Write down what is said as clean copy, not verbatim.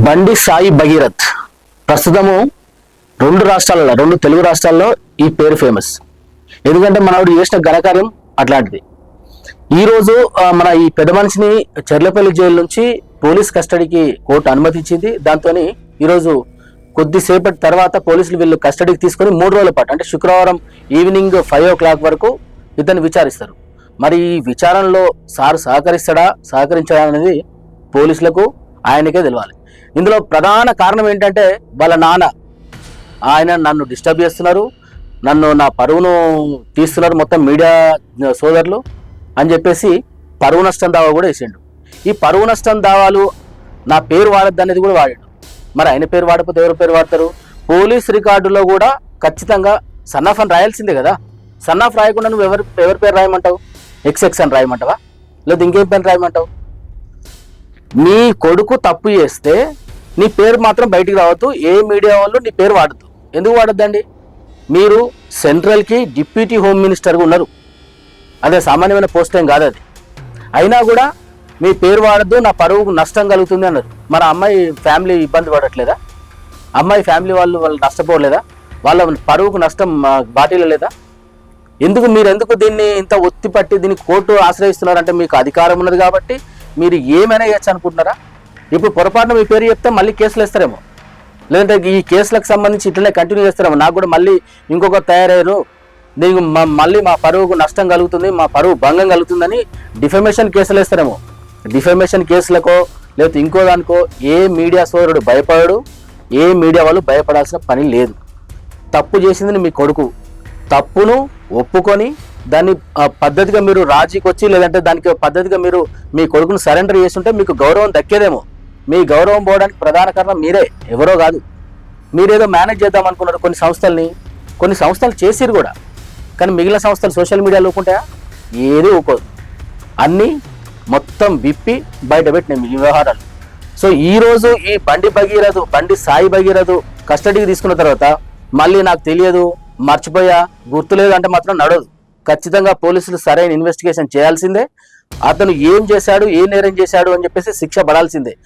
బండి సాయి భగీరథ్ ప్రస్తుతము రెండు తెలుగు రాష్ట్రాల్లో ఈ పేరు ఫేమస్. ఎందుకంటే మనవాడు చేసిన ఘనకార్యం అట్లాంటిది. ఈరోజు మన ఈ పెద్ద మనిషిని చెర్లపల్లి జైలు నుంచి పోలీస్ కస్టడీకి కోర్టు అనుమతి ఇచ్చింది. దాంతో ఈరోజు కొద్దిసేపటి తర్వాత పోలీసులు వీళ్ళు కస్టడీకి తీసుకొని 3 రోజుల పాటు అంటే శుక్రవారం ఈవినింగ్ 5 o'clock వరకు ఇతన్ని విచారిస్తారు. మరి ఈ విచారణలో సారు సహకరించడా అనేది పోలీసులకు ఆయనకే తెలియాలి. ఇందులో ప్రధాన కారణం ఏంటంటే వాళ్ళ నాన్న ఆయన నన్ను డిస్టర్బ్ చేస్తున్నారు, నా పరువును తీస్తున్నారు మొత్తం మీడియా సోదరులు అని చెప్పేసి పరువు నష్టం దావా కూడా వేసిండు. ఈ పరువు నష్టం దావాలు నా పేరు వాడద్దు అనేది కూడా వాడాడు. మరి ఆయన పేరు వాడకపోతే ఎవరి పేరు వాడతారు? పోలీస్ రికార్డులో కూడా ఖచ్చితంగా సన్ ఆఫ్ అని రాయాల్సిందే కదా. సన్ ఆఫ్ రాయకుండా నువ్వు ఎవరి పేరు రాయమంటావు? XX అని రాయమంటావా, లేదా ఇంకేం పేరు రాయమంటావు? నీ కొడుకు తప్పు చేస్తే నీ పేరు మాత్రం బయటికి రావద్దు. ఏ మీడియా వాళ్ళు నీ పేరు వాడద్దు. ఎందుకు వాడద్దండి? మీరు సెంట్రల్కి డిప్యూటీ హోమ్ మినిస్టర్గా ఉన్నారు. అదే సామాన్యమైన పోస్ట్ ఏం కాదు అది. అయినా కూడా మీ పేరు వాడద్దు, నా పరువుకు నష్టం కలుగుతుంది అన్నారు. మరి అమ్మాయి ఫ్యామిలీ ఇబ్బంది పడట్లేదా? అమ్మాయి ఫ్యామిలీ వాళ్ళు నష్టపోలేదా? వాళ్ళ పరువుకు నష్టం బాటిలో లేదా? మీరు ఎందుకు దీన్ని ఇంత ఒత్తి పట్టి దీన్ని కోర్టు ఆశ్రయిస్తున్నారంటే మీకు అధికారం ఉన్నది కాబట్టి మీరు ఏమైనా చేయొచ్చు అనుకుంటున్నారా? ఇప్పుడు పొరపాటున మీ పేరు చెప్తే మళ్ళీ కేసులు వేస్తారేమో, లేదంటే ఈ కేసులకు సంబంధించి ఇట్లనే కంటిన్యూ చేస్తారేమో. నాకు కూడా మళ్ళీ ఇంకొకరు తయారయ్యారు, దీనికి మళ్ళీ మా పరువుకు నష్టం కలుగుతుంది, మా పరువు భంగం కలుగుతుందని డిఫమేషన్ కేసులు వేస్తారేమో. డిఫమేషన్ కేసులకో లేకపోతే ఇంకో దానికో ఏ మీడియా సోదరుడు భయపడడు, ఏ మీడియా వాళ్ళు భయపడాల్సిన పని లేదు. తప్పు చేసింది మీ కొడుకు. తప్పును ఒప్పుకొని దాన్ని పద్ధతిగా మీరు రాజీకి వచ్చి లేదంటే దానికి పద్ధతిగా మీరు మీ కొడుకును సరెండర్ చేస్తుంటే మీకు గౌరవం దక్కేదేమో. మీ గౌరవం పోవడానికి ప్రధాన కారణం మీరే, ఎవరో కాదు. మీరేదో మేనేజ్ చేద్దాం అనుకున్నారు కొన్ని సంస్థలు చేసిరు కూడా. కానీ మిగిలిన సంస్థలు సోషల్ మీడియాలో ఊకుంటాయా? ఏది ఊకోదు. అన్నీ మొత్తం విప్పి బయట పెట్టినాయి మీ వ్యవహారాలు. సో ఈరోజు ఈ బండి సాయి భగీరథ్ కస్టడీకి తీసుకున్న తర్వాత మళ్ళీ నాకు తెలియదు, మర్చిపోయా, గుర్తులేదు అంటే మాత్రం నడవదు. ఖచ్చితంగా పోలీసులు సరైన ఇన్వెస్టిగేషన్ చేయాల్సిందే. అతను ఏం చేశాడు, ఏ నేరం చేశాడు అని చెప్పేసి శిక్ష పడాల్సిందే.